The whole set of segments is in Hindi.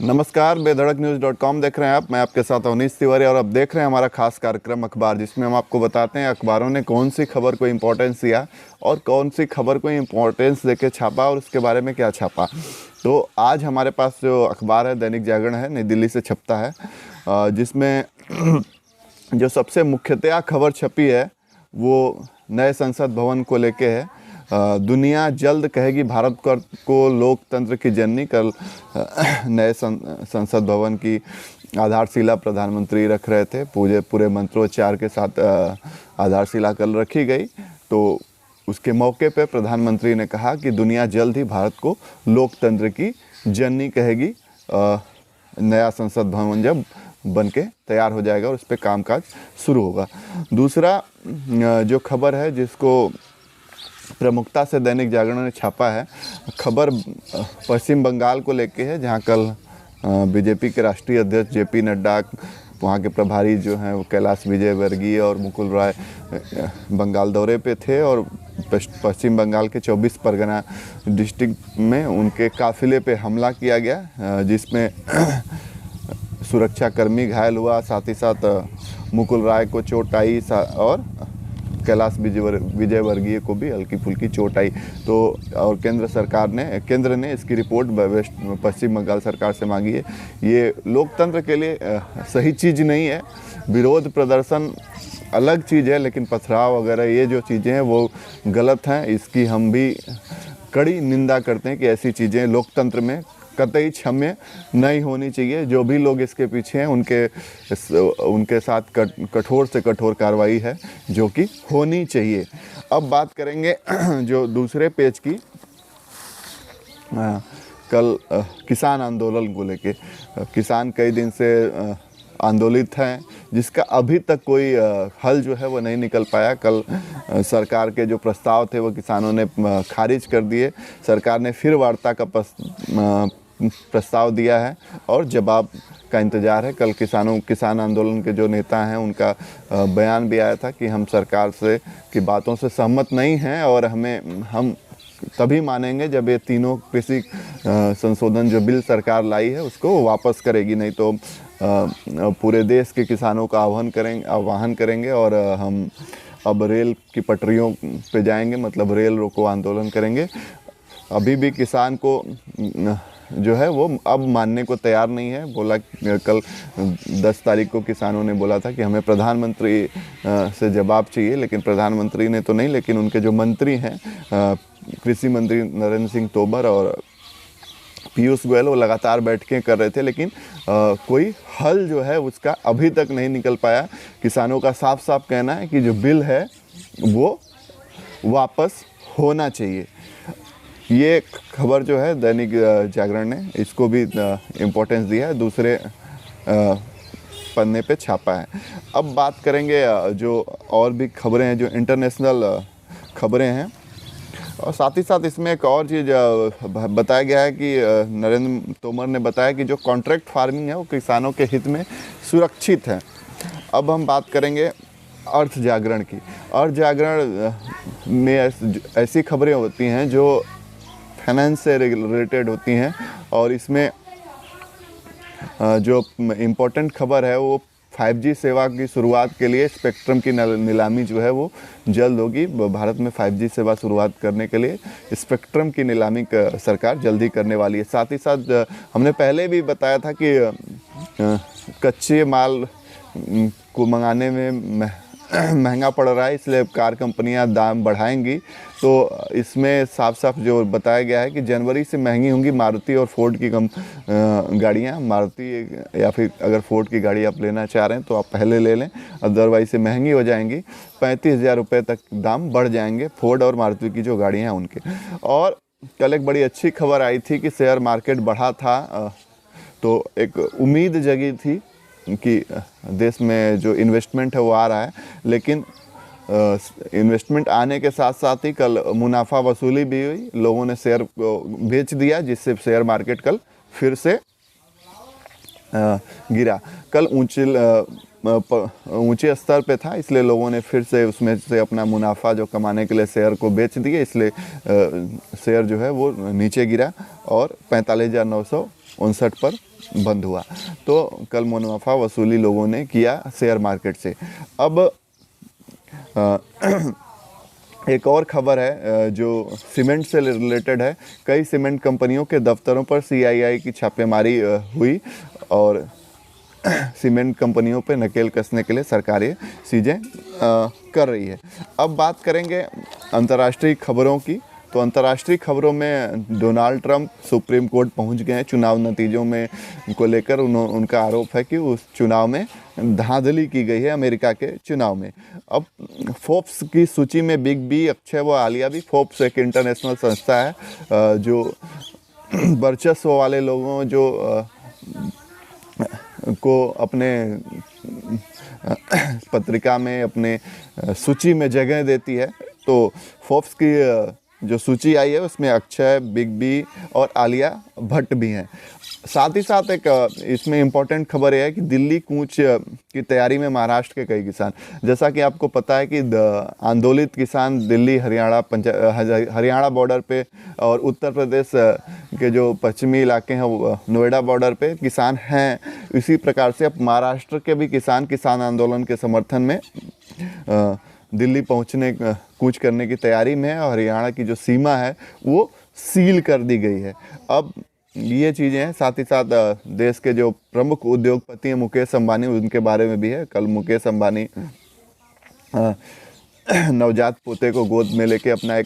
नमस्कार, बेधड़कन्यूज़.com देख रहे हैं आप। मैं आपके साथ अवनीश तिवारी और अब देख रहे हैं हमारा खास कार्यक्रम अखबार, जिसमें हम आपको बताते हैं अखबारों ने कौन सी खबर को इम्पोर्टेंस दिया और कौन सी खबर को इम्पोर्टेंस देके छापा और उसके बारे में क्या छापा। तो आज हमारे पास जो अखबार है दैनिक जागरण है, नई दिल्ली से छपता है, जिसमें जो सबसे मुख्यतया खबर छपी है वो नए संसद भवन को लेके है। दुनिया जल्द कहेगी भारत को लोकतंत्र की जननी। कल नए संसद भवन की आधारशिला प्रधानमंत्री रख रहे थे। पूरे मंत्रोच्चार के साथ आधारशिला कल रखी गई। तो उसके मौके पे प्रधानमंत्री ने कहा कि दुनिया जल्द ही भारत को लोकतंत्र की जननी कहेगी। नया संसद भवन जब बन के तैयार हो जाएगा और उस पर कामकाज शुरू होगा। दूसरा जो खबर है जिसको प्रमुखता से दैनिक जागरण ने छापा है, खबर पश्चिम बंगाल को लेके है, जहां कल बीजेपी के राष्ट्रीय अध्यक्ष जेपी नड्डा, वहां के प्रभारी जो हैं वो कैलाश विजयवर्गीय और मुकुल राय बंगाल दौरे पे थे और पश्चिम बंगाल के 24 परगना डिस्ट्रिक्ट में उनके काफिले पे हमला किया गया, जिसमें सुरक्षाकर्मी घायल हुआ, साथ ही साथ मुकुल राय को चोट आई और कैलाश विजयवर्गीय को भी हल्की फुल्की चोट आई। तो और केंद्र ने इसकी रिपोर्ट पश्चिम बंगाल सरकार से मांगी है। ये लोकतंत्र के लिए सही चीज़ नहीं है। विरोध प्रदर्शन अलग चीज़ है, लेकिन पथराव वगैरह ये जो चीज़ें हैं वो गलत हैं। इसकी हम भी कड़ी निंदा करते हैं कि ऐसी चीज़ें लोकतंत्र में कतई क्षम्य नहीं होनी चाहिए। जो भी लोग इसके पीछे हैं उनके साथ कठोर से कठोर कार्रवाई है जो कि होनी चाहिए। अब बात करेंगे जो दूसरे पेज की, कल किसान आंदोलन को लेके। किसान कई दिन से आंदोलित हैं, जिसका अभी तक कोई हल जो है वो नहीं निकल पाया। कल सरकार के जो प्रस्ताव थे वो किसानों ने खारिज कर दिए। सरकार ने फिर वार्ता का प्रस्ताव दिया है और जवाब का इंतज़ार है। कल किसान आंदोलन के जो नेता हैं उनका बयान भी आया था कि हम सरकार से की बातों से सहमत नहीं हैं और हम तभी मानेंगे जब ये तीनों कृषि संशोधन जो बिल सरकार लाई है उसको वापस करेगी, नहीं तो पूरे देश के किसानों का आह्वान करेंगे और हम अब रेल की पटरियों पे जाएंगे, मतलब रेल रोको आंदोलन करेंगे। अभी भी किसान को जो है वो अब मानने को तैयार नहीं है। बोला कल 10 तारीख को किसानों ने बोला था कि हमें प्रधानमंत्री से जवाब चाहिए, लेकिन प्रधानमंत्री ने तो नहीं, लेकिन उनके जो मंत्री हैं कृषि मंत्री नरेंद्र सिंह तोमर और पीयूष गोयल वो लगातार बैठकें कर रहे थे, लेकिन कोई हल जो है उसका अभी तक नहीं निकल पाया। किसानों का साफ साफ कहना है कि जो बिल है वो वापस होना चाहिए। ये खबर जो है दैनिक जागरण ने इसको भी इम्पोर्टेंस दिया है, दूसरे पन्ने पे छापा है। अब बात करेंगे जो और भी खबरें हैं, जो इंटरनेशनल खबरें हैं, और साथ ही साथ इसमें एक और चीज़ बताया गया है कि नरेंद्र तोमर ने बताया कि जो कॉन्ट्रैक्ट फार्मिंग है वो किसानों के हित में सुरक्षित है। अब हम बात करेंगे अर्थ जागरण की। अर्थ जागरण में ऐसी खबरें होती हैं जो फाइनेंस से रिलेटेड होती हैं और इसमें जो इम्पोर्टेंट खबर है वो 5G सेवा की शुरुआत के लिए स्पेक्ट्रम की नीलामी जो है वो जल्द होगी। भारत में 5G सेवा शुरुआत करने के लिए स्पेक्ट्रम की नीलामी सरकार जल्दी करने वाली है। साथ ही साथ हमने पहले भी बताया था कि कच्चे माल को मंगाने में महंगा पड़ रहा है, इसलिए कार कंपनियां दाम बढ़ाएंगी। तो इसमें साफ साफ जो बताया गया है कि जनवरी से महंगी होंगी मारुति और फोर्ड की गाड़ियां। मारुति या फिर अगर फोर्ड की गाड़ी आप लेना चाह रहे हैं तो आप पहले ले लें, अदरवाइज से महंगी हो जाएंगी। 35,000 रुपये तक दाम बढ़ जाएंगे फोर्ड और मारुति की जो गाड़ियाँ हैं उनके। और कल एक बड़ी अच्छी खबर आई थी कि शेयर मार्केट बढ़ा था, तो एक उम्मीद जगी थी कि देश में जो इन्वेस्टमेंट है वो आ रहा है, लेकिन इन्वेस्टमेंट आने के साथ साथ ही कल मुनाफा वसूली भी हुई। लोगों ने शेयर को बेच दिया, जिससे शेयर मार्केट कल फिर से गिरा। कल ऊंचे स्तर पे था, इसलिए लोगों ने फिर से उसमें से अपना मुनाफा जो कमाने के लिए शेयर को बेच दिए, इसलिए शेयर जो है वो नीचे गिरा और 45,959 पर बंद हुआ। तो कल मुनाफा वसूली लोगों ने किया शेयर मार्केट से। अब एक और खबर है जो सीमेंट से रिलेटेड है। कई सीमेंट कंपनियों के दफ्तरों पर सीआईआई की छापेमारी हुई और सीमेंट कंपनियों पे नकेल कसने के लिए सरकार ये चीज़ें कर रही है। अब बात करेंगे अंतर्राष्ट्रीय खबरों की। तो अंतर्राष्ट्रीय खबरों में डोनाल्ड ट्रंप सुप्रीम कोर्ट पहुंच गए हैं चुनाव नतीजों में को लेकर। उनका आरोप है कि उस चुनाव में धांधली की गई है अमेरिका के चुनाव में। अब फोर्ब्स की सूची में बिग बी, अक्षय व आलिया भी। फोर्ब्स एक इंटरनेशनल संस्था है जो वर्चस्व वाले लोगों को अपने पत्रिका में अपने सूची में जगह देती है। तो फोर्ब्स की जो सूची आई है उसमें अक्षय, बिग बी और आलिया भट्ट भी हैं। साथ ही साथ एक इसमें इम्पॉर्टेंट खबर यह है कि दिल्ली कूच की तैयारी में महाराष्ट्र के कई किसान। जैसा कि आपको पता है कि आंदोलित किसान दिल्ली हरियाणा बॉर्डर पे और उत्तर प्रदेश के जो पश्चिमी इलाके हैं नोएडा बॉर्डर पे किसान हैं। इसी प्रकार से अब महाराष्ट्र के भी किसान आंदोलन के समर्थन में दिल्ली पहुंचने कूच करने की तैयारी में है और हरियाणा की जो सीमा है वो सील कर दी गई है। अब ये चीज़ें हैं। साथ ही साथ देश के जो प्रमुख उद्योगपति हैं मुकेश अंबानी, उनके बारे में भी है। कल मुकेश अंबानी नवजात पोते को गोद में लेके अपना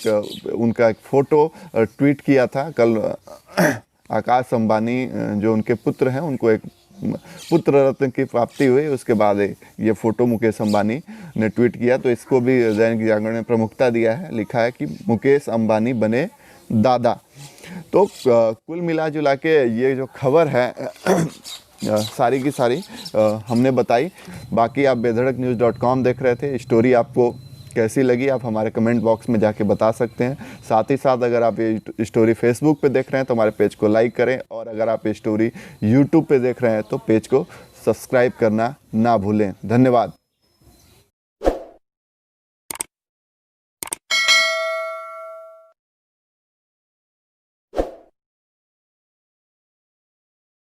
उनका एक फ़ोटो ट्वीट किया था कल। आकाश अंबानी जो उनके पुत्र हैं उनको एक पुत्र रत्न की प्राप्ति हुई, उसके बाद ये फ़ोटो मुकेश अंबानी ने ट्वीट किया। तो इसको भी दैनिक जागरण ने प्रमुखता दिया है। लिखा है कि मुकेश अंबानी बने दादा। तो कुल मिला जुला के ये जो खबर है सारी की सारी हमने बताई। बाकी आप बेधड़कnews.com देख रहे थे। स्टोरी आपको कैसी लगी आप हमारे कमेंट बॉक्स में जाके बता सकते हैं। साथ ही साथ अगर आप ये स्टोरी फेसबुक पे देख रहे हैं तो हमारे पेज को लाइक करें, और अगर आप ये स्टोरी यूट्यूब पे देख रहे हैं तो पेज को सब्सक्राइब करना ना भूलें। धन्यवाद।